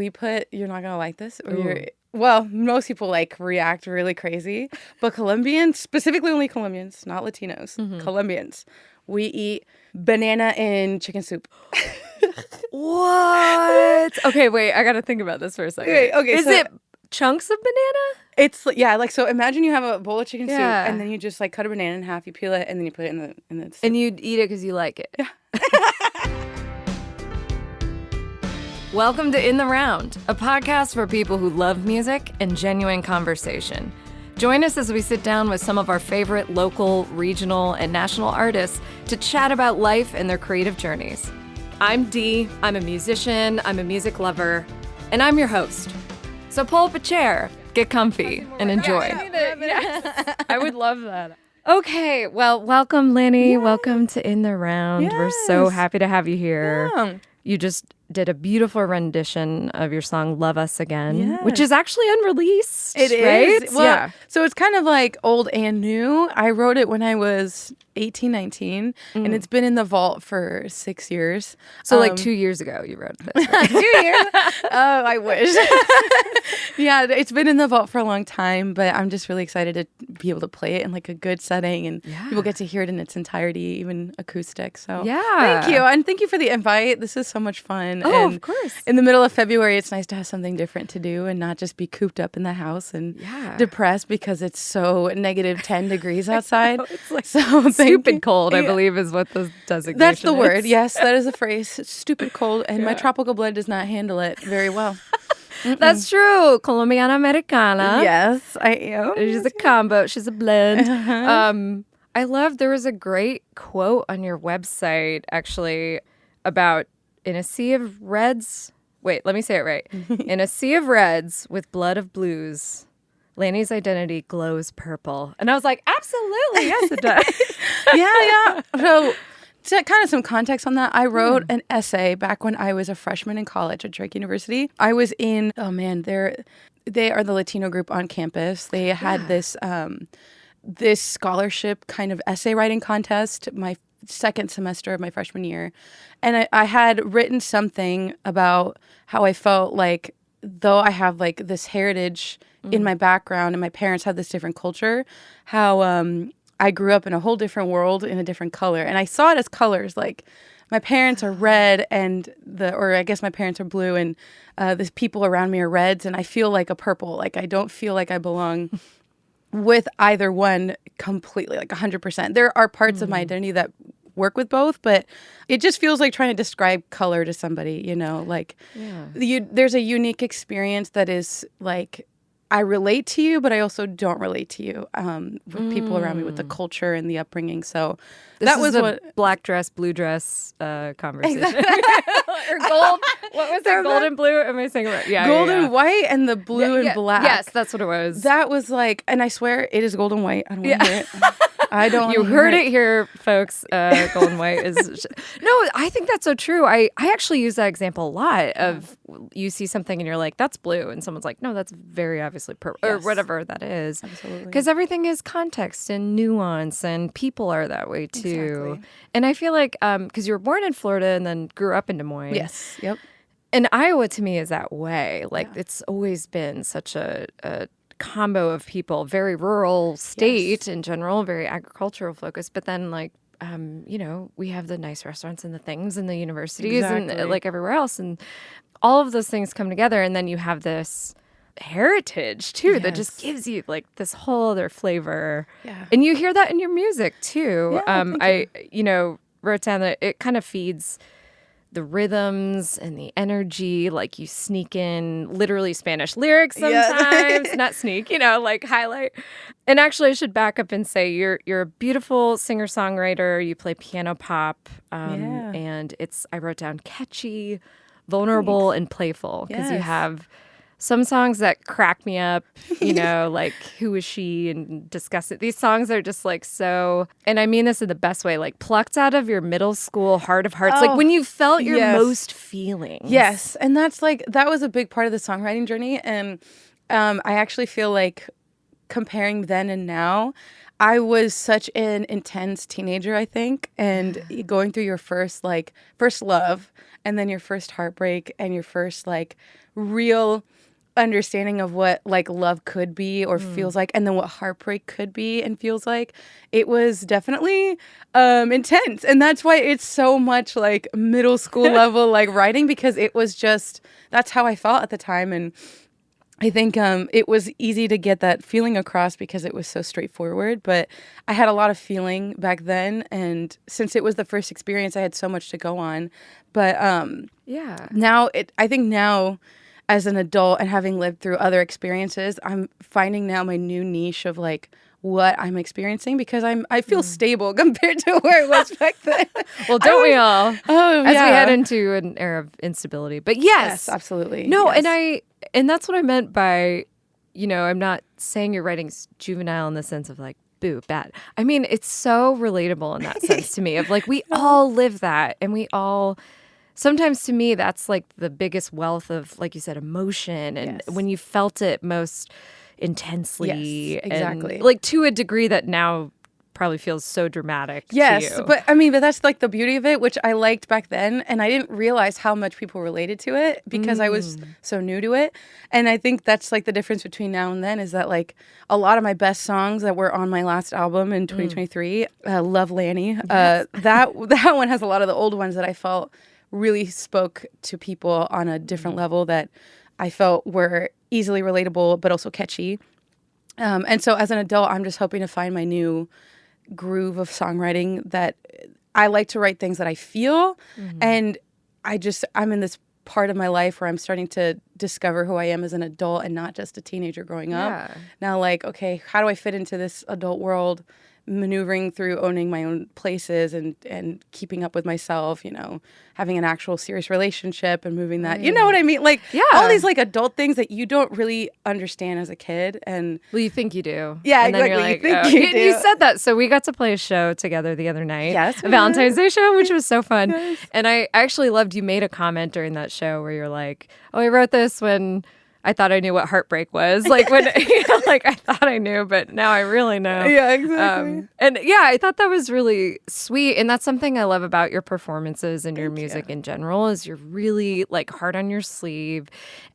you're not gonna like this, well, most people like react really crazy, but Colombians, specifically only Colombians, not Latinos, Colombians, we eat banana in chicken soup. What? Okay, wait, I gotta think about this for a second. Okay, Is it chunks of banana? It's, yeah, like, so imagine you have a bowl of chicken soup, and then you just, like, cut a banana in half, you peel it, and then you put it in the soup. And you'd eat it because you like it. Yeah. Welcome to In the Round, a podcast for people who love music and genuine conversation. Join us as we sit down with some of our favorite local, regional, and national artists to chat about life and their creative journeys. I'm Dee, I'm a musician, I'm a music lover, and I'm your host. So pull up a chair, get comfy, and enjoy. Yes. I would love that. Okay, well, welcome, Lani. Welcome to In the Round. Yes. We're so happy to have you here. Yeah. You just did a beautiful rendition of your song Love Us Again, which is actually unreleased. It right? is. Well, so it's kind of like old and new. I wrote it when I was 18, 19, and it's been in the vault for 6 years. So like 2 years ago you wrote this. Right? 2 years? Oh, I wish. Yeah, it's been in the vault for a long time, but I'm just really excited to be able to play it in like a good setting, and people get to hear it in its entirety, even acoustic. So thank you. And thank you for the invite. This is so much fun. Oh, and of course. In the middle of February, it's nice to have something different to do and not just be cooped up in the house and depressed because it's so negative 10 degrees outside. It's like so stupid cold, I believe, is what the designation That's the is. word. Yes, that is a phrase. It's stupid cold, and my tropical blood does not handle it very well. That's true. Colombian-Americana. Yes, I am. She's a combo. She's a blend. I love, there was a great quote on your website, actually, about in a sea of reds. Wait, let me say it right. In a sea of reds with blood of blues, Lani's identity glows purple. And I was like, absolutely, yes, it does. Yeah. So, to kind of some context on that, I wrote an essay back when I was a freshman in college at Drake University. I was in, they are the Latino group on campus. They had this scholarship kind of essay writing contest my second semester of my freshman year. And I had written something about how I felt like, though I have like this heritage in my background and my parents have this different culture, how I grew up in a whole different world in a different color. And I saw it as colors, like my parents are red or I guess my parents are blue, and the people around me are reds, and I feel like a purple. Like I don't feel like I belong with either one completely, like 100%. There are parts of my identity that work with both, but it just feels like trying to describe color to somebody, you know, like there's a unique experience that is like, I relate to you, but I also don't relate to you with people around me, with the culture and the upbringing. So that was what black dress, blue dress conversation. Or gold. What was it? Gold and blue? Am I saying it right? Yeah. Gold and white and the blue and black. Yes, that's what it was. That was like, and I swear it is gold and white. I don't want to hear it. I don't. You heard it here, folks. Gold and white is. No, I think that's so true. I actually use that example a lot. Of you see something and you're like, that's blue, and someone's like, no, that's very obviously purple, or whatever that is. Absolutely. Because everything is context and nuance, and people are that way too. Exactly. And I feel like because you were born in Florida and then grew up in Des Moines. Yes. Yep. And Iowa to me is that way. Like it's always been such a combo of people, very rural state in general, very agricultural focused, but then like we have the nice restaurants and the things and the universities and like everywhere else, and all of those things come together, and then you have this heritage too that just gives you like this whole other flavor. And you hear that in your music too. I wrote down that it kind of feeds the rhythms and the energy, like you sneak in literally Spanish lyrics sometimes, not sneak, like highlight. And actually I should back up and say you're a beautiful singer-songwriter. You play piano pop, and I wrote down catchy, vulnerable, and playful, because you have some songs that crack me up, like Who Is She and Disgust It. These songs are just like so, and I mean this in the best way, like plucked out of your middle school heart of hearts, like when you felt your most feelings. Yes, and that's like, that was a big part of the songwriting journey, and I actually feel like comparing then and now, I was such an intense teenager, I think, and going through your first love, and then your first heartbreak, and your first like real understanding of what like love could be or feels like, and then what heartbreak could be and feels like. It was definitely intense, and that's why it's so much like middle school level like writing, because it was just, that's how I felt at the time. And I think it was easy to get that feeling across because it was so straightforward, but I had a lot of feeling back then, and since it was the first experience, I had so much to go on. But I think now as an adult and having lived through other experiences, I'm finding now my new niche of like what I'm experiencing, because I feel stable compared to where it was back then. Well, don't we all? Oh, as yeah. we head into an era of instability. But yes, absolutely. No, yes. and that's what I meant by, I'm not saying your writing's juvenile in the sense of like, boo, bad. I mean, it's so relatable in that sense to me of like, we all live that, and we all, sometimes to me, that's like the biggest wealth of, like you said, emotion, and when you felt it most intensely. Yes, exactly. And like to a degree that now probably feels so dramatic to you. But I mean, but that's like the beauty of it, which I liked back then, and I didn't realize how much people related to it because I was so new to it. And I think that's like the difference between now and then, is that like a lot of my best songs that were on my last album in 2023, Love Lani, that one has a lot of the old ones that I felt really spoke to people on a different level, that I felt were easily relatable but also catchy. And so as an adult, I'm just hoping to find my new groove of songwriting, that I like to write things that I feel, and I'm in this part of my life where I'm starting to discover who I am as an adult and not just a teenager growing up. Now, like, okay, how do I fit into this adult world, maneuvering through owning my own places and keeping up with myself, having an actual serious relationship and moving that, you know what I mean? Like all these like adult things that you don't really understand as a kid. And well, you think you do. Yeah, and then exactly. You're like, you said that. So we got to play a show together the other night. Yes. A Valentine's Day show, which was so fun. Yes. And I actually loved, you made a comment during that show where you're like, oh, I wrote this when I thought I knew what heartbreak was. Like when, like I thought I knew, but now I really know. Yeah, exactly. And yeah, I thought that was really sweet. And that's something I love about your performances and your music in general, is you're really like hard on your sleeve,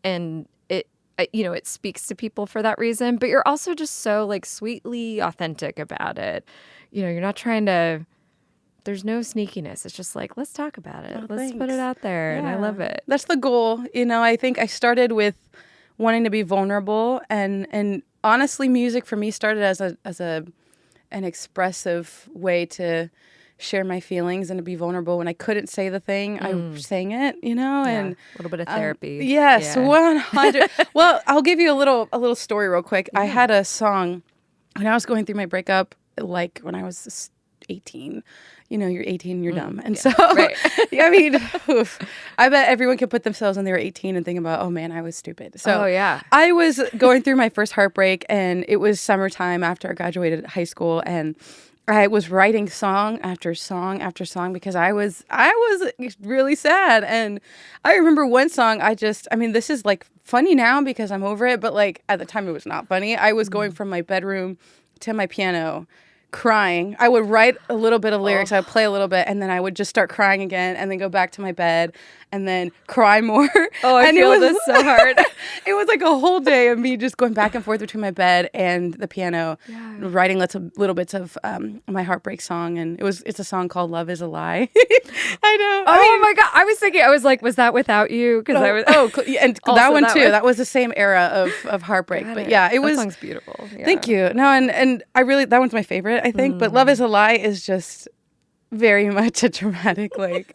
and it speaks to people for that reason, but you're also just so like sweetly authentic about it. You're not trying to, there's no sneakiness. It's just like, let's talk about it. Let's put it out there. Yeah. And I love it. That's the goal. I think I started with wanting to be vulnerable, and honestly, music for me started as an expressive way to share my feelings and to be vulnerable. When I couldn't say the thing, I sang it, and a little bit of therapy. Yes, 100. Well, I'll give you a little story real quick. I had a song when I was going through my breakup, like when I was 18. You're 18, you're dumb. And so, right. I mean, I bet everyone could put themselves when they were 18 and think about, oh man, I was stupid. So I was going through my first heartbreak, and it was summertime after I graduated high school, and I was writing song after song after song because I was really sad. And I remember one song, this is like funny now because I'm over it, but like at the time it was not funny. I was going from my bedroom to my piano, crying. I would write a little bit of lyrics, I would play a little bit, and then I would just start crying again, and then go back to my bed and then cry more. Oh, I feel this so hard. It was like a whole day of me just going back and forth between my bed and the piano, writing little bits of my heartbreak song, and it's a song called "Love Is a Lie." I know. My God, I was thinking, I was like, was that Without You? Because I was. And that one too. That was the same era of heartbreak. But yeah, it was. That song's beautiful. Yeah. Thank you. No, and I really, that one's my favorite, I think. But "Love Is a Lie" is just very much a dramatic, like,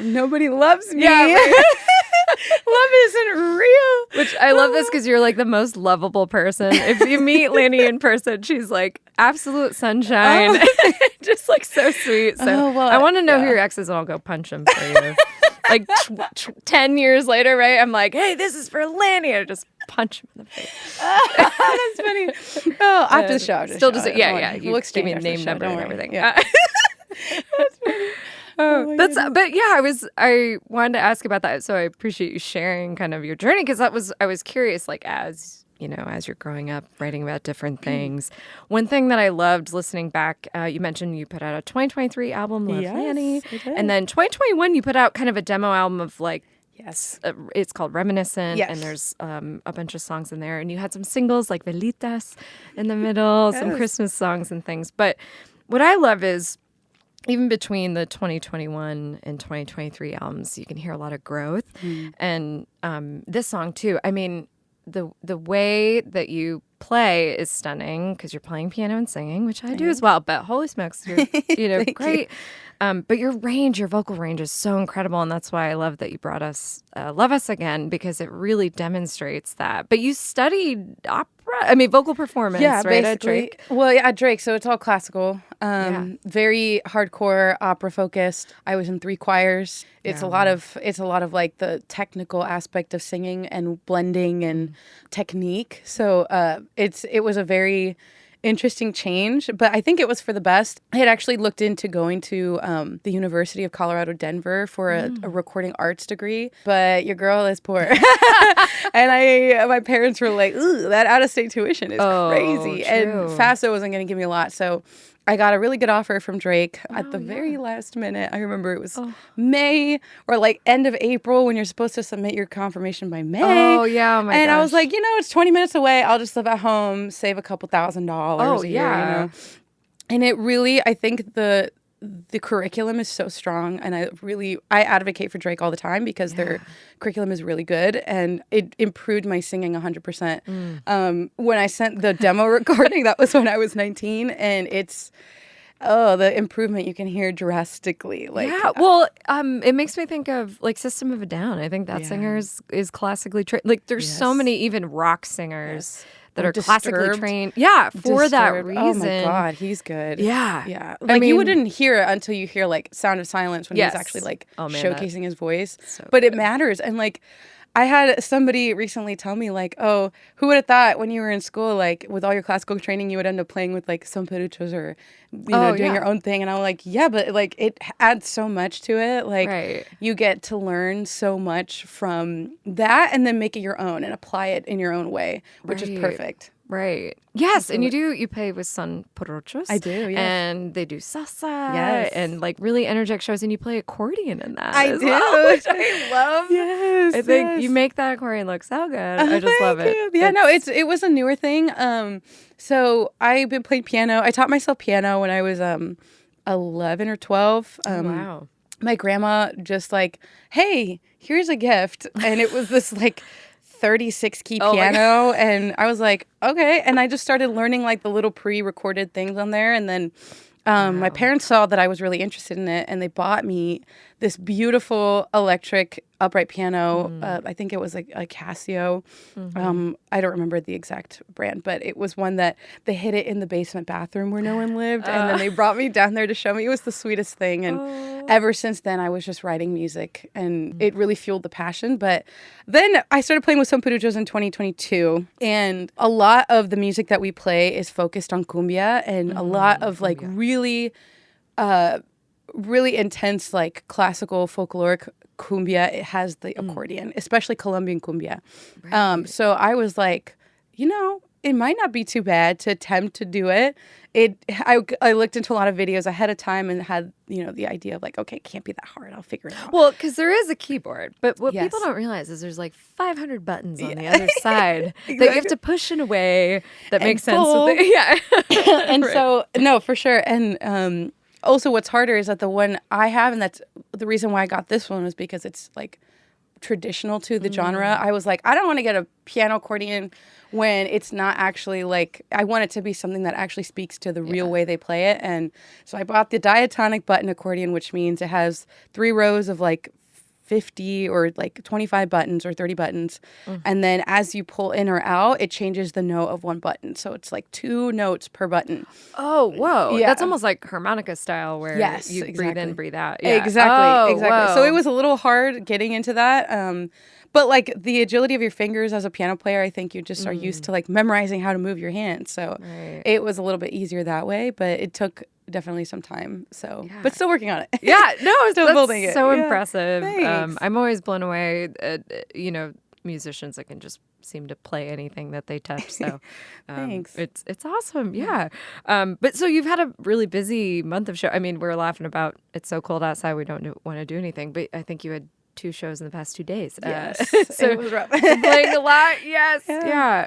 nobody loves me. Yeah, love isn't real. Which I love this because you're like the most lovable person. If you meet Lani in person, she's like absolute sunshine. Just like so sweet. So I want to know who your ex is, and I'll go punch him for you. Like 10 years later, right? I'm like, hey, this is for Lani. I just punch him in the face. That's funny. Oh, after the show. Still just, you give me a name, number, and everything. Yeah. That's funny. But yeah, I wanted to ask about that. So I appreciate you sharing kind of your journey, because I was curious, like, as as you're growing up, writing about different things. One thing that I loved listening back, you mentioned you put out a 2023 album, Love Lani. And then 2021, you put out kind of a demo album of like, Yes. It's called Reminiscent, Yes. and there's a bunch of songs in there. And you had some singles like Velitas in the middle, some Christmas songs and things. But what I love is even between the 2021 and 2023 albums, you can hear a lot of growth. And this song too. I mean, the way that you play is stunning because you're playing piano and singing, which I do as well. But holy smokes, you're great. But your vocal range is so incredible, and that's why I love that you brought us Love Us Again, because it really demonstrates that. But you studied vocal performance, right, basically. at Drake? Well, yeah, at Drake, so it's all classical, very hardcore, opera focused. I was in 3 choirs. It's a lot of like the technical aspect of singing and blending and technique. So it was a very interesting change, but I think it was for the best. I had actually looked into going to the University of Colorado, Denver for a recording arts degree, but your girl is poor. And my parents were like, ooh, that out-of-state tuition is crazy. True. And FAFSA wasn't going to give me a lot, so I got a really good offer from Drake at the very last minute. I remember it was May or like end of April when you're supposed to submit your confirmation by May. Oh, yeah. And I was like, it's 20 minutes away. I'll just live at home, save a couple $1,000 a year, And it really, I think the curriculum is so strong, and I advocate for Drake all the time because their curriculum is really good, and it improved my singing 100%. When I sent the demo recording, that was when I was 19, and it's the improvement you can hear drastically. It makes me think of like System of a Down. I think that singer is classically trained. Like there's so many even rock singers that are classically trained. Yeah, for that reason. Oh my God, he's good. Yeah. Yeah. Like you wouldn't hear it until you hear like Sound of Silence when he's actually like showcasing his voice. But it matters. And like I had somebody recently tell me like, oh, who would have thought when you were in school, like with all your classical training, you would end up playing with like sonrisas or, doing your own thing. And I'm like, yeah, but like it adds so much to it. Like you get to learn so much from that and then make it your own and apply it in your own way, which is perfect. Right. Yes, and you play with Son Porochos. I do, yes. And they do salsa and like really energetic shows, and you play accordion in that. I do. Well, which I love. Yes. I think you make that accordion look so good. I just love it. Yeah, it was a newer thing. So I've been playing piano. I taught myself piano when I was 11 or 12. Wow. My grandma just like, hey, here's a gift. And it was this like 36 key piano, and I was like, okay, and I just started learning like the little pre-recorded things on there, and then my parents saw that I was really interested in it, and they bought me this beautiful electric upright piano. I think it was like a Casio. I don't remember the exact brand, but it was one that they hid it in the basement bathroom where no one lived, and then they brought me down there to show me. It was the sweetest thing, and ever since then I was just writing music, and it really fueled the passion. But then I started playing with Son Porochos in 2022, and a lot of the music that we play is focused on cumbia, and a lot of like really intense like classical folkloric cumbia. It has the accordion, especially Colombian cumbia. So I was like, it might not be too bad to attempt to do it. I looked into a lot of videos ahead of time and had, the idea of like, okay, it can't be that hard. I'll figure it out. Well, because there is a keyboard, but what people don't realize is there's like 500 buttons on the other side that you have to push in a way that makes sense with it. And so, no, for sure. And also what's harder is that the one I have, and that's the reason why I got this one, was because it's like traditional to the genre. I was like, I don't want to get a piano accordion when it's not actually like, I want it to be something that actually speaks to the real way they play it. And so I bought the diatonic button accordion, which means it has 3 rows of like 50 or like 25 buttons or 30 buttons. And then as you pull in or out, it changes the note of one button. So it's like 2 notes per button. Oh, whoa. Yeah. That's almost like harmonica style where you breathe in, breathe out. Yeah. Exactly. Whoa. So it was a little hard getting into that. But like the agility of your fingers as a piano player, I think you just are used to like memorizing how to move your hands. So it was a little bit easier that way, but it took definitely some time. So, but still working on it. Yeah, no, still building it. So impressive. I'm always blown away. musicians that can just seem to play anything that they touch. So Thanks. It's awesome. Yeah. But so you've had a really busy month of show. I mean, we're laughing about it's so cold outside we don't want to do anything, but I think you had 2 shows in the past 2 days. Yes. So it was rough. playing a lot. Yes. Yeah.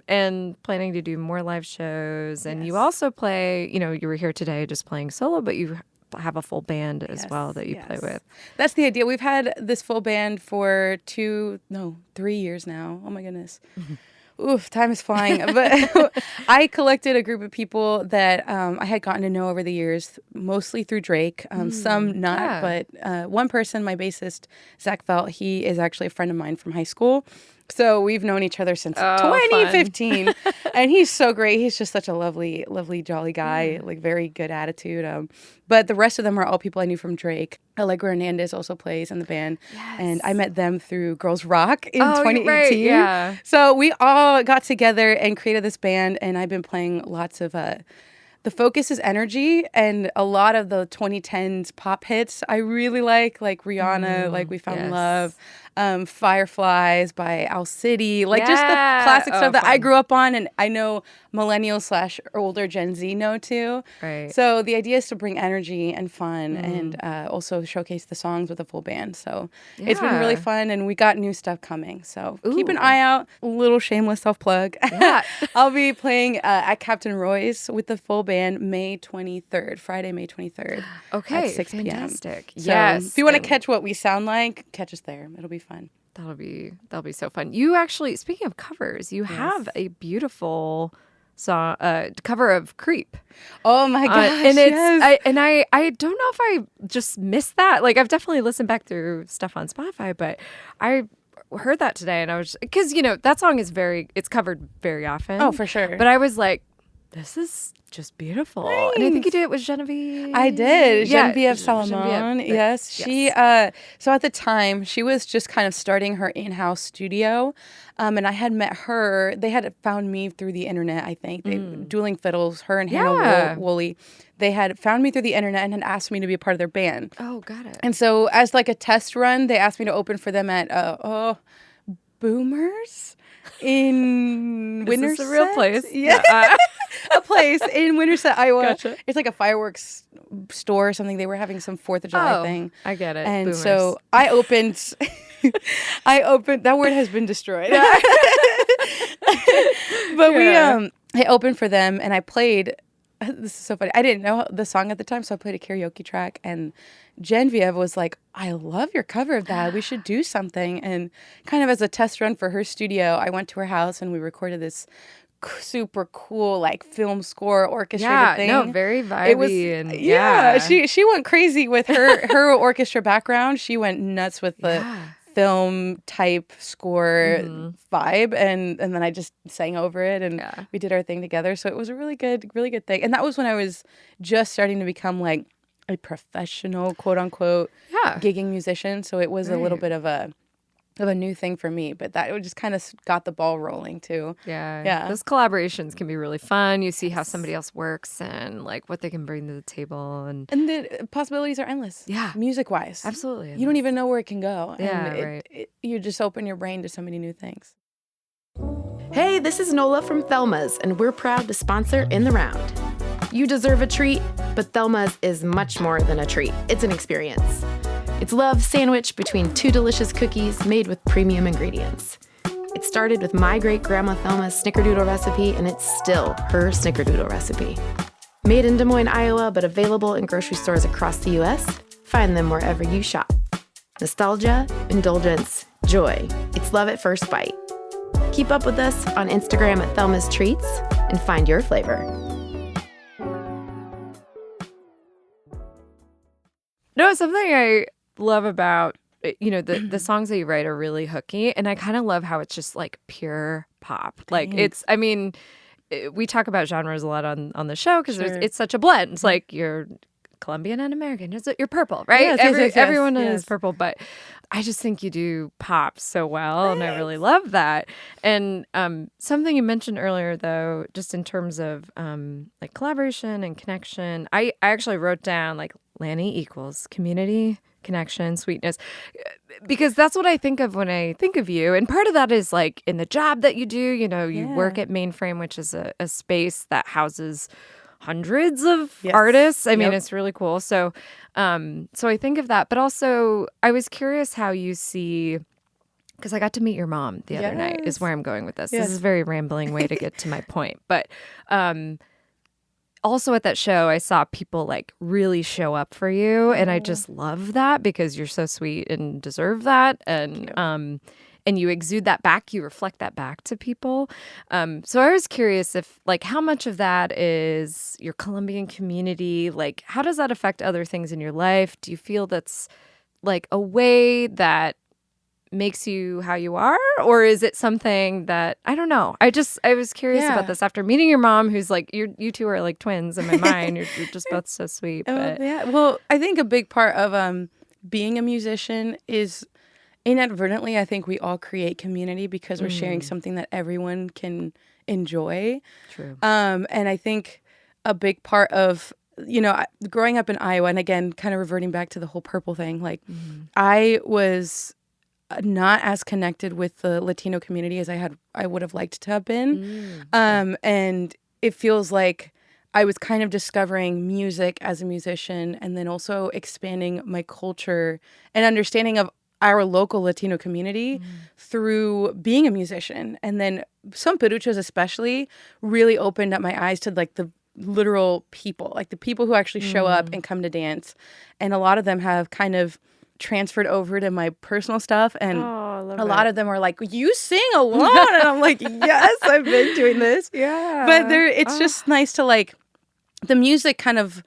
And planning to do more live shows. And you also play, you were here today just playing solo, but you have a full band as well that you play with. That's the idea. We've had this full band for 3 years now. Oh my goodness. Oof, time is flying. But I collected a group of people that I had gotten to know over the years, mostly through Drake. Some not, but one person, my bassist, Zach Felt, he is actually a friend of mine from high school. So we've known each other since 2015. And he's so great. He's just such a lovely, lovely, jolly guy, like very good attitude. But the rest of them are all people I knew from Drake. Allegra Hernandez also plays in the band. Yes. And I met them through Girls Rock in 2018. Right, yeah. So we all got together and created this band. And I've been playing lots of... the focus is energy, and a lot of the 2010s pop hits I really like Rihanna, like We Found Love, Fireflies by Owl City, just the classic stuff that I grew up on, and I know millennials / older Gen Z know too. Right. So the idea is to bring energy and fun and also showcase the songs with a full band. So it's been really fun, and we got new stuff coming. So keep an eye out. A little shameless self-plug. Yeah. I'll be playing at Captain Roy's with the full band May 23rd, Friday, May 23rd. Okay, at 6 p.m. fantastic. So yes. if you want to catch what we sound like, catch us there. It'll be fun. That'll be so fun. You actually, speaking of covers, you have a beautiful song cover of "Creep." Oh my gosh! And I don't know if I just missed that. I've definitely listened back through stuff on Spotify, but I heard that today, and I was because that song is it's covered very often. Oh, for sure. But I was like, this is just beautiful. Thanks. And I think you did it with Genevieve. I did. Genevieve Salomon. Genevieve. Yes. She, so at the time, she was just kind of starting her in-house studio. And I had met her. They had found me through the internet, I think. Dueling Fiddles, her and Hannah Woolley. They had found me through the internet and had asked me to be a part of their band. Oh, got it. And so as a test run, they asked me to open for them at Boomers in Winterset. Is this a real place? Yeah. A place in Winterset, Iowa. Gotcha. It's like a fireworks store or something. They were having some 4th of July thing. I get it. And Boomers. so I opened, that word has been destroyed. But I opened for them and I played, this is so funny. I didn't know the song at the time, so I played a karaoke track and Genevieve was like, I love your cover of that. We should do something. And kind of as a test run for her studio, I went to her house and we recorded this super cool film score orchestrated thing. No, very vibey. It was, she went crazy with her orchestra background. She went nuts with the film type score vibe, and then I just sang over it, and we did our thing together. So it was a really good thing. And that was when I was just starting to become a professional, quote unquote, gigging musician. So it was a little bit of a new thing for me, but that just kind of got the ball rolling too. Yeah. Those collaborations can be really fun. You see how somebody else works and what they can bring to the table, and the possibilities are endless. Yeah, music wise, absolutely. You don't even know where it can go. Yeah, and you just open your brain to so many new things. Hey, this is Nola from Thelma's, and we're proud to sponsor In the Round. You deserve a treat, but Thelma's is much more than a treat. It's an experience. It's love sandwiched between 2 delicious cookies made with premium ingredients. It started with my great-grandma Thelma's snickerdoodle recipe, and it's still her snickerdoodle recipe. Made in Des Moines, Iowa, but available in grocery stores across the U.S., find them wherever you shop. Nostalgia, indulgence, joy. It's love at first bite. Keep up with us on Instagram at Thelma's Treats and find your flavor. No, something I love about the songs that you write are really hooky, and I kind of love how it's just pure pop. We talk about genres a lot on the show because it's such a blend. It's you're Colombian and American. You're purple, right? Yes, everyone is purple, but I just think you do pop so well, and I really love that. And something you mentioned earlier, though, just in terms of collaboration and connection, I actually wrote down Lani equals community, connection, sweetness, because that's what I think of when I think of you. And part of that is like in the job that you do, you know, you work at Mainframe, which is a space that houses hundreds of artists. I mean, it's really cool. So, so I think of that, but also I was curious how you see, because I got to meet your mom the other night is where I'm going with this. This is a very rambling way to get to my point. But also at that show, I saw people like really show up for you. And I just love that because you're so sweet and deserve that. And you exude that back, you reflect that back to people. So I was curious if like how much of that is your Colombian community? Like how does that affect other things in your life? Do you feel that's like a way that makes you how you are, or is it something that I don't know? I was curious about this after meeting your mom, who's like you two are like twins in my mind. You're just both so sweet. But. Well, I think a big part of being a musician is inadvertently, I think we all create community because we're sharing something that everyone can enjoy. True. And I think a big part of growing up in Iowa, and again, kind of reverting back to the whole purple thing, like I was not as connected with the Latino community as I would have liked to have been. And it feels like I was kind of discovering music as a musician and then also expanding my culture and understanding of our local Latino community through being a musician. And then Son Peruchos especially really opened up my eyes to like the literal people, like the people who actually show up and come to dance. And a lot of them have kind of transferred over to my personal stuff, and a lot of them are like, you sing alone, and I'm like, yes, I've been doing this. But it's just nice to like, the music kind of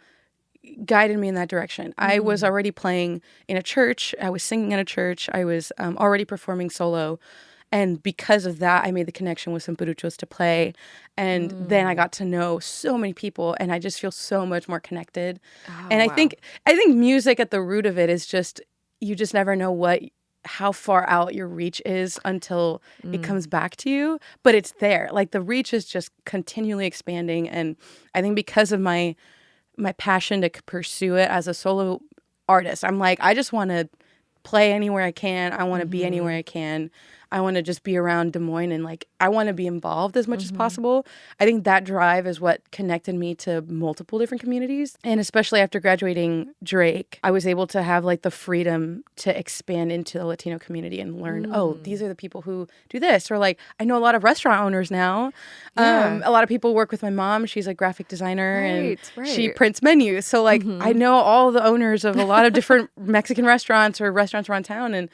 guided me in that direction. I was already playing in a church, I was singing in a church, I was already performing solo, and because of that I made the connection with Son Peruchos to play, and then I got to know so many people, and I just feel so much more connected. I think music at the root of it is just, you just never know how far out your reach is until it comes back to you. But it's there. Like the reach is just continually expanding. And I think because of my passion to pursue it as a solo artist, I'm like, I just want to play anywhere I can. I want to be anywhere I can. I want to just be around Des Moines, and like I want to be involved as much as possible. I think that drive is what connected me to multiple different communities. And especially after graduating Drake, I was able to have like the freedom to expand into the Latino community and learn, oh, these are the people who do this. Or like, I know a lot of restaurant owners now. A lot of people work with my mom. She's a graphic designer and she prints menus. So like I know all the owners of a lot of different Mexican restaurants or restaurants around town. And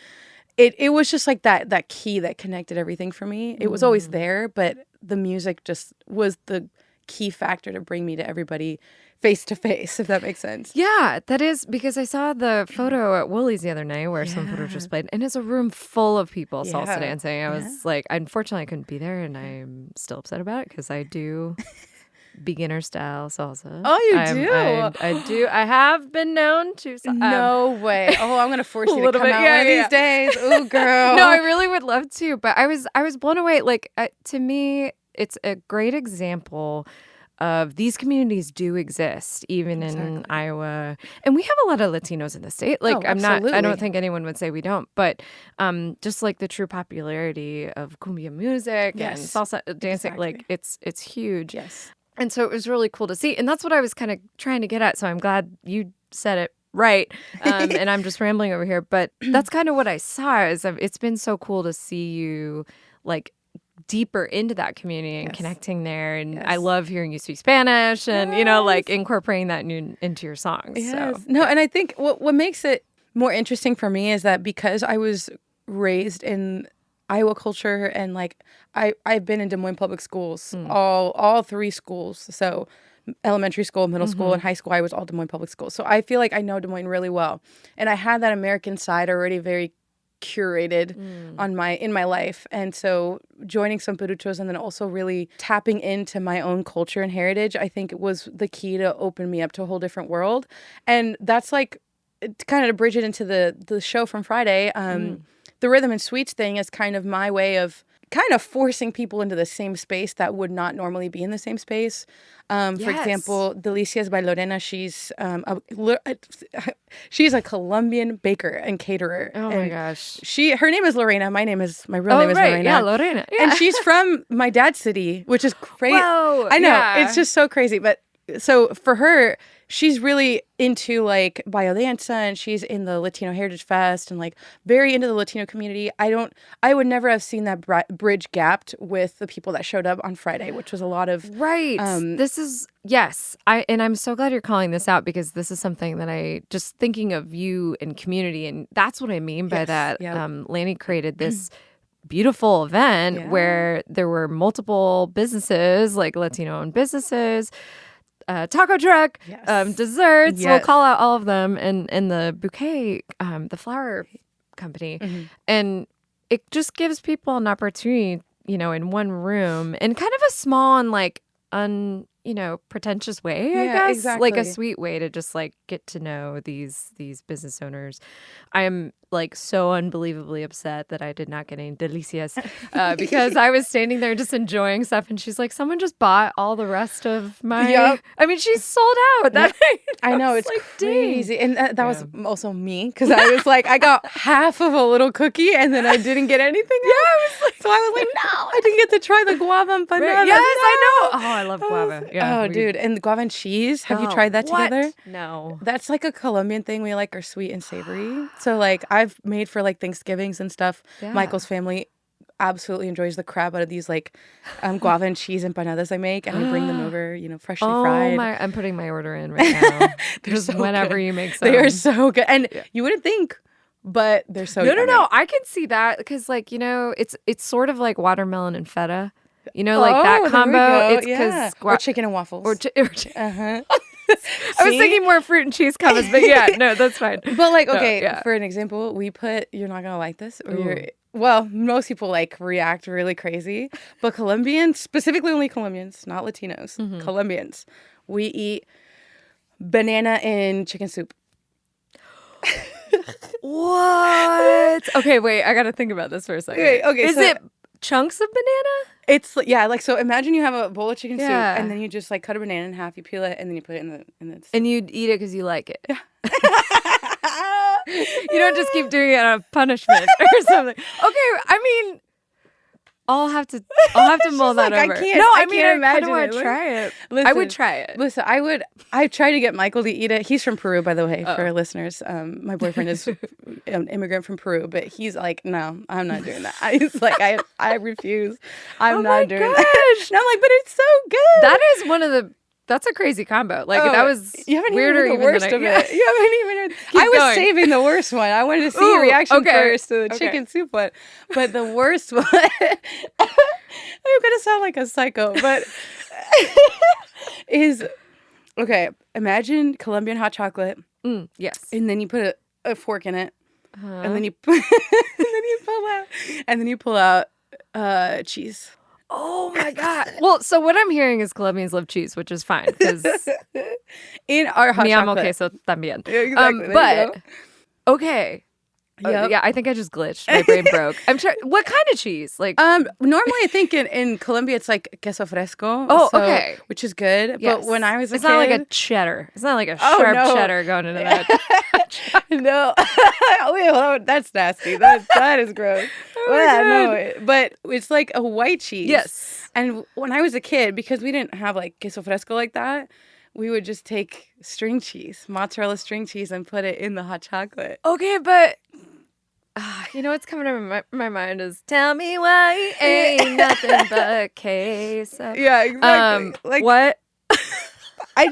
it was just like that key that connected everything for me. It was always there, but the music just was the key factor to bring me to everybody face to face, if that makes sense. Yeah, that is, because I saw the photo at Woolies the other night where Son Peruchos played, and it's a room full of people salsa dancing. I was like, unfortunately I couldn't be there, and I'm still upset about it because I do beginner style salsa. Oh, you do? I do. I have been known to. No way. Oh, I'm gonna force you to come out one of these days. Ooh, girl. No, I really would love to, but I was blown away. Like to me, it's a great example of these communities do exist even in Iowa, and we have a lot of Latinos in the state. Like I don't think anyone would say we don't, but just like the true popularity of cumbia music and salsa dancing, like it's huge. Yes. And so it was really cool to see. And that's what I was kind of trying to get at. So I'm glad you said it right. And I'm just rambling over here. But that's kind of what I saw. It's been so cool to see you like deeper into that community and connecting there. And I love hearing you speak Spanish and, like incorporating that into your songs. Yes. So. No, and I think what makes it more interesting for me is that because I was raised in Iowa culture, and like I've been in Des Moines public schools, all three schools. So elementary school, middle school, and high school, I was all Des Moines public school. So I feel like I know Des Moines really well, and I had that American side already very curated in my life. And so joining Son Peruchos and then also really tapping into my own culture and heritage, I think it was the key to open me up to a whole different world. And that's like kind of to bridge it into the show from Friday. The Rhythm and Sweets thing is kind of my way of kind of forcing people into the same space that would not normally be in the same space. For example, Delicias by Lorena, she's a Colombian baker and caterer. Oh my gosh. Her name is Lorena. My real name is Lorena. Yeah, Lorena. Yeah. And she's from my dad's city, which is crazy. Whoa, I know. yeah. It's just so crazy. But so for her, she's really into like biodanza, and she's in the Latino Heritage Fest and like very into the Latino community. I would never have seen that bridge gapped with the people that showed up on Friday, which was a lot of This is I'm so glad you're calling this out, because this is something that I just thinking of you and community, and that's what I mean by that. Lani created this beautiful event where there were multiple businesses, like Latino-owned businesses. Taco truck, desserts. We'll call out all of them, and the bouquet, the flower company, and it just gives people an opportunity, in one room, in kind of a small and like pretentious way, I guess, exactly. like a sweet way to just like get to know these business owners. I am like so unbelievably upset that I did not get any delicias because I was standing there just enjoying stuff, and she's like, someone just bought all the rest of my. I mean, she's sold out. That night. I know, it's like, crazy, and that was also me, because I was like, I got half of a little cookie, and then I didn't get anything. So I was like, no, I didn't get to try the guava empanada. Right. Yes, I know. Oh, I love guava. Yeah, dude, and the guava and cheese. Have you tried that together? No. That's like a Colombian thing. We like our sweet and savory. So like I've made for like Thanksgivings and stuff. Yeah. Michael's family absolutely enjoys the crap out of these like guava and cheese empanadas I make, and I bring them over, freshly fried. I'm putting my order in right now. Just so whenever you make some. They are so good, and you wouldn't think, but they're so yummy. No. I can see that, because like it's sort of like watermelon and feta. Like that combo. It's because or chicken and waffles. I was thinking more fruit and cheese combos, but yeah, no, that's fine. But like, okay, for an example, we put, you're not gonna like this, or most people like react really crazy, but Colombians, specifically only Colombians, not Latinos, Colombians, we eat banana in chicken soup. What? Okay, wait, I gotta think about this for a second. Okay, is it chunks of banana? It's like, so imagine you have a bowl of chicken soup, and then you just like cut a banana in half, you peel it, and then you put it in the soup. And you'd eat it because you like it. Yeah. You don't just keep doing it out of punishment or something. Okay, I mean, I'll have to mull that over. I kind of want to try it. Listen, I would try it. Listen, I tried to get Michael to eat it. He's from Peru, by the way, for our listeners. My boyfriend is an immigrant from Peru, but he's like, no, I'm not doing that. He's like, I refuse. I'm not doing that. And I'm like, but it's so good. That is that's a crazy combo. Like that was weirder even the worst of it. You haven't even heard. I was saving the worst one. I wanted to see your reaction first to the chicken soup one, but the worst one. I'm gonna sound like a psycho, but is okay. Imagine Colombian hot chocolate. Yes, and then you put a fork in it, and then you pull out cheese. Oh my God. Well, so what I'm hearing is Colombians love cheese, which is fine, because in our hot chocolate. queso también. Exactly. But okay. Yeah, I think I just glitched. My brain broke. I'm sure. What kind of cheese? Like, normally I think in Colombia it's like queso fresco. Oh, okay. Which is good. Yes. But when I was a kid, it's not like a cheddar. It's not like a sharp cheddar going into that. No. Wait, hold on. That's nasty. That is gross. No. But it's like a white cheese. Yes. And when I was a kid, because we didn't have like queso fresco like that, we would just take string cheese, mozzarella string cheese, and put it in the hot chocolate. Okay, but what's coming up in my mind is, tell me why ain't nothing but queso. Yeah, exactly. Like what? I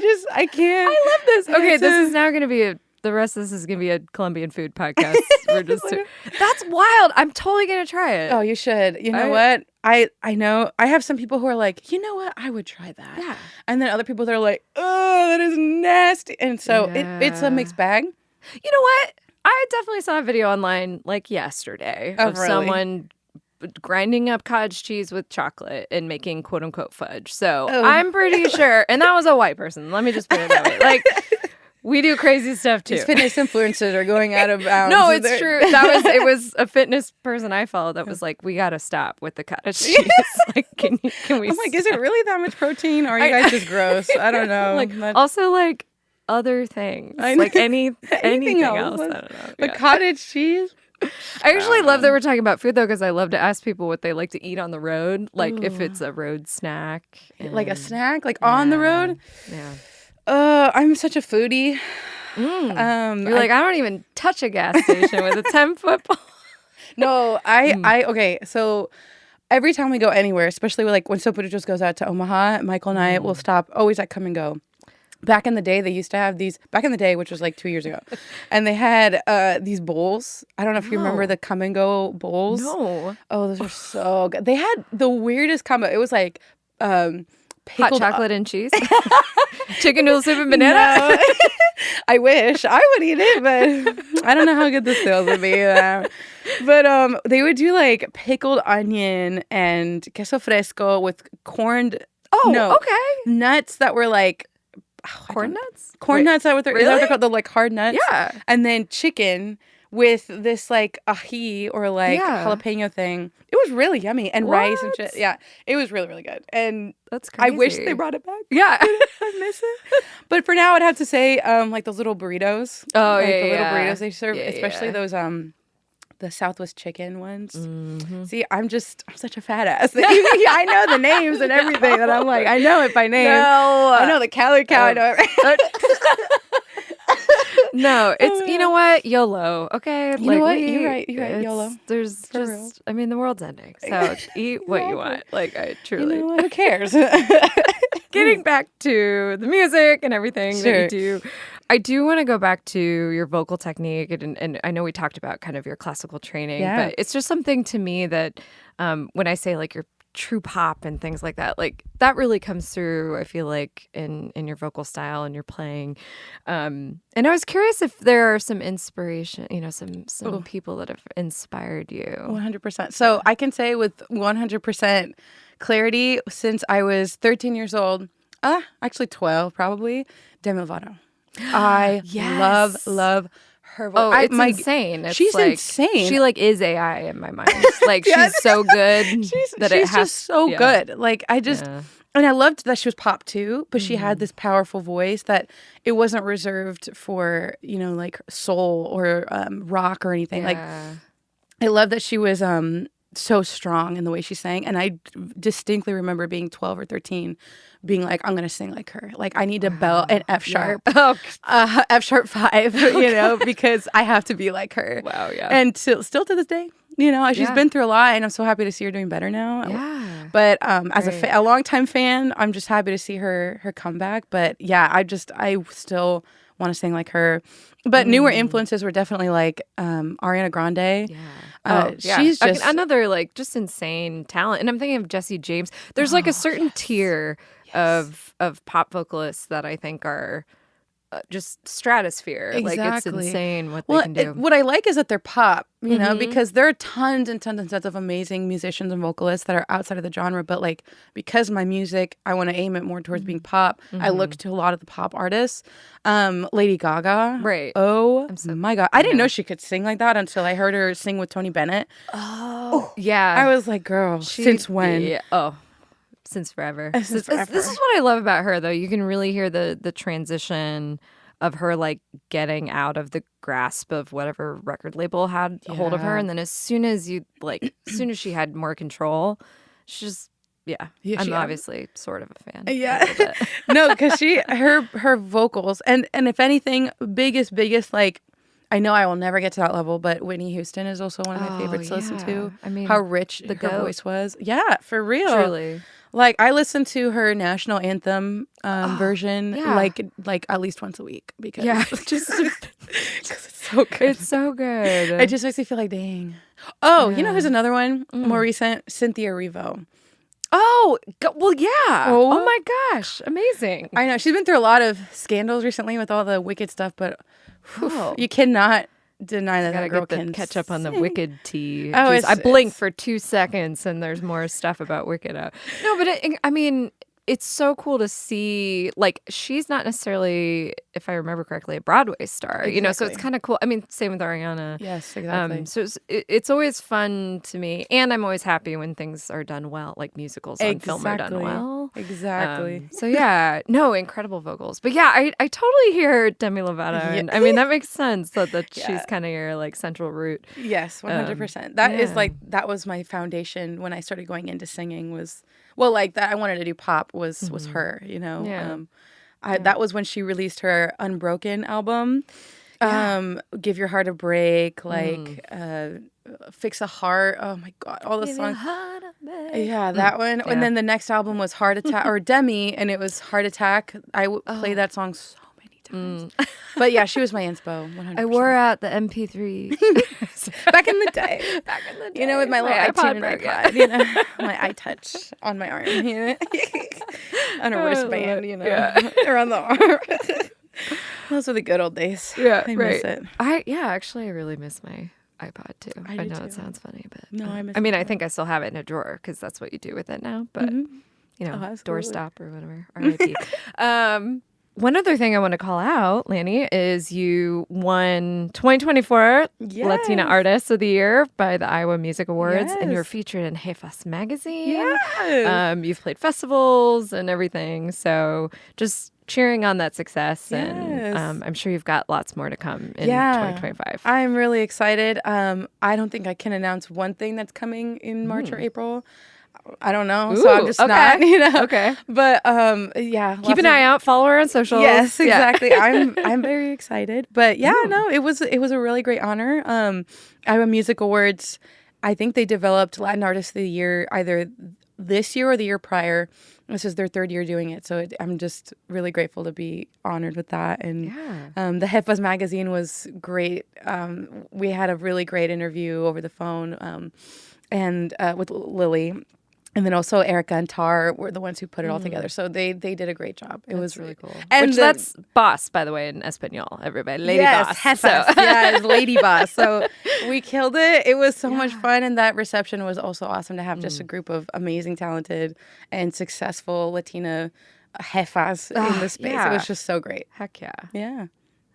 can't. I love this. Okay, this is now going to be the rest of this is going to be a Colombian food podcast. We're just that's wild. I'm totally going to try it. Oh, you should. You know what? I know. I have some people who are like, you know what? I would try that. Yeah. And then other people that are like, oh, that is nasty. And so it's a mixed bag. You know what? I definitely saw a video online like yesterday of someone grinding up cottage cheese with chocolate and making quote unquote fudge. So I'm pretty sure, and that was a white person. Let me just put it that way. Like, We do crazy stuff too. These fitness influencers are going out of bounds. No, it's true. It was a fitness person I followed that was like, we got to stop with the cottage cheese. Like, can we? I'm like, is it really that much protein, or are you guys just gross? I don't know. Like, also, like other things, like anything else. I don't know. But cottage cheese. I usually love that we're talking about food though, because I love to ask people what they like to eat on the road, like if it's a road snack, like a snack, like on the road. Yeah. I'm such a foodie. You're like, I don't even touch a gas station with a 10-foot pole. No, okay. So every time we go anywhere, especially like when Sopa just goes out to Omaha, Michael and I will stop always at Come and Go. Back in the day, they used to have these, back in the day, which was like 2 years ago, and they had these bowls. I don't know if you remember the Come and Go bowls. No. Oh, those were so good. They had the weirdest combo. It was like hot chocolate and cheese, chicken noodle soup and banana. No. I wish I would eat it, but I don't know how good the sales would be. But they would do like pickled onion and queso fresco with corned. Okay. Nuts that were like corn nuts. Corn nuts that were really? Is that what they're called? The like hard nuts. Yeah. And then chicken with this like ají or like jalapeno thing. It was really yummy, and rice and shit. Yeah, it was really, really good. And that's crazy. I wish they brought it back. Yeah. I miss it. But for now, I'd have to say like those little burritos. Oh, like yeah, the little yeah. burritos they serve, especially those the Southwest chicken ones. Mm-hmm. See, I'm such a fat ass. I know the names and everything, and I'm like, I know it by name. No. I know the calorie count. I know it. No, it's, you know what? YOLO, okay? You know what? You're right, YOLO. There's For just, real. I mean, the world's ending, so eat what you want. Like, I truly. You know what? Who cares? Getting back to the music and everything that you do, I do want to go back to your vocal technique, and I know we talked about kind of your classical training, but it's just something to me that when I say like your true pop and things like that, like that really comes through, I feel like, in your vocal style and your playing. And I was curious if there are some inspiration, some people that have inspired you. 100%. So I can say with 100% clarity, since I was 13 years old, actually 12 probably, Demi Lovato. I love her voice. Oh, it's insane. She's like, insane. She like is AI in my mind. Like she's so good she's just so good. Like I just and I loved that she was pop too, but she had this powerful voice that it wasn't reserved for, like soul or rock or anything. Yeah. Like I love that she was so strong in the way she sang, and I distinctly remember being 12 or 13 being like, I'm gonna sing like her, like I need to belt an F sharp, F sharp 5, because I have to be like her. Wow. Yeah. And still to this day, she's been through a lot, and I'm so happy to see her doing better now. Yeah. But as a longtime fan, I'm just happy to see her comeback. But yeah, I still want to sing like her. But newer influences were definitely like Ariana Grande. Yeah. She's just another like just insane talent. And I'm thinking of Jessie James. There's like a certain tier of pop vocalists that I think are just stratosphere. Exactly. Like it's insane what they can do. What I like is that they're pop, because there are tons and tons and tons of amazing musicians and vocalists that are outside of the genre. But like, because my music, I want to aim it more towards being pop. I look to a lot of the pop artists. Lady Gaga. Right. Oh my God. I didn't know she could sing like that until I heard her sing with Tony Bennett. Oh, yeah. I was like, girl, since when? Yeah. Since forever. This is what I love about her, though. You can really hear the transition of her like getting out of the grasp of whatever record label had hold of her, and then as soon as she had more control, she's I'm obviously sort of a fan. Yeah, no, because her vocals and if anything, biggest like. I know I will never get to that level, but Whitney Houston is also one of my favorites to listen to. I mean, how rich her voice was. Yeah, for real. Truly. Like I listen to her national anthem version like at least once a week because it's so good. It's so good. It just makes me feel like, dang. Oh, you know who's another one more recent? Cynthia Erivo. Oh, well, yeah. Oh my gosh, amazing. I know she's been through a lot of scandals recently with all the Wicked stuff, but you cannot deny that girl can catch up on the Wicked tea. Oh, I blink for 2 seconds and there's more stuff about Wicked out. No, but I mean, it's so cool to see, like, she's not necessarily, if I remember correctly, a Broadway star, you know, so it's kind of cool. I mean, same with Ariana. Yes, exactly. So it's always fun to me, and I'm always happy when things are done well, like musicals on film are done well. Exactly. So yeah, no, incredible vocals. But yeah, I totally hear Demi Lovato, and I mean, that makes sense that she's kind of your like central root. Yes, 100%. That is like, that was my foundation when I started going into singing was, well, like that I wanted to do pop was her, you know. Yeah. That was when she released her Unbroken album. Give Your Heart a Break, like Fix a Heart. Oh my God, all the songs. Yeah, that one. Yeah. And then the next album was Heart Attack or Demi, and it was Heart Attack. I play that song so many times. But yeah, she was my inspo, 100%. I wore out the MP3 back in the day. You know, with my little iPod, you know, my iTouch on my arm, you know, on a wristband, you know, around the arm. Those were the good old days. Yeah, I miss it. Actually, I really miss my iPod too. I know it sounds funny, but no, I mean, I think I still have it in a drawer because that's what you do with it now. But you know, doorstop or whatever. R.I.P. One other thing I want to call out, Lani, is you won 2024 Latina Artist of the Year by the Iowa Music Awards, and you're featured in Jefas magazine. Yes. You've played festivals and everything, so just cheering on that success, and I'm sure you've got lots more to come in 2025. I'm really excited. I don't think I can announce one thing that's coming in March or April. I don't know, so I'm just not, you know. Okay. But keep an eye out. Follow her on socials. Yes, exactly. I'm very excited. But no, it was a really great honor. Iowa Music Awards, I think they developed Latin Artist of the Year either this year or the year prior. This is their third year doing it, so I'm just really grateful to be honored with that. And the Jefas magazine was great. We had a really great interview over the phone, and with Lily. And then also Erica and Tar were the ones who put it all together. So they did a great job. It was really cool. And that's boss, by the way, in Espanol, everybody. Lady boss. Jefas. Yeah, it's lady boss. So we killed it. It was so much fun. And that reception was also awesome to have just a group of amazing, talented, and successful Latina jefas in the space. It was just so great. Heck yeah. Yeah.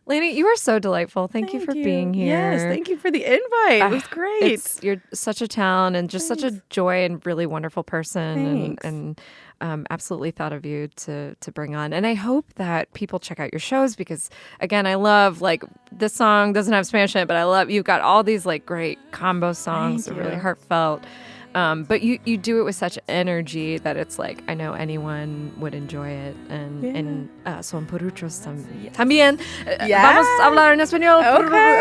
Lani, you are so delightful. Thank you for being here. Yes, thank you for the invite. It was great. You're such a talent and just such a joy and really wonderful person. Thanks. And absolutely thought of you to bring on. And I hope that people check out your shows because, again, I love, like, this song doesn't have Spanish in it, but I love, you've got all these, like, great combo songs that are really heartfelt. But you do it with such energy that it's like, I know anyone would enjoy it. And son puruchos también. Vamos a hablar en español.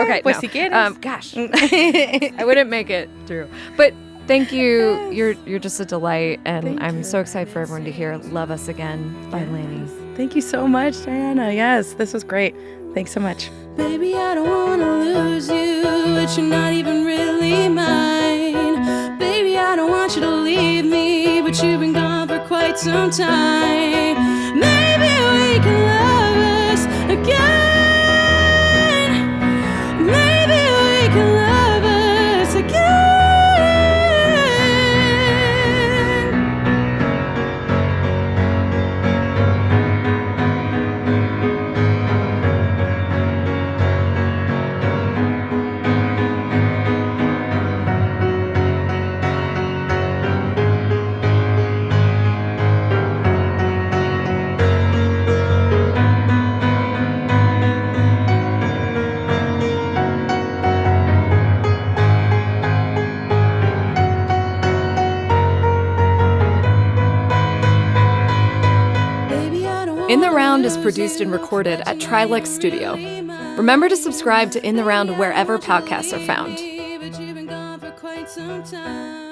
Okay, pues si quieres. Gosh, I wouldn't make it through. But thank you. You're just a delight. And I'm so excited for everyone to hear Love Us Again by Lani. Thank you so much, Diana. Yes, this was great. Thanks so much. Baby, I don't want to lose you, but you're not even really mine. Baby, I don't want you to leave me, but you've been gone for quite some time. Maybe we can love us again. Maybe we can love us again. In the Round is produced and recorded at Trilix Studio. Remember to subscribe to In the Round wherever podcasts are found. But you've been gone for quite some time.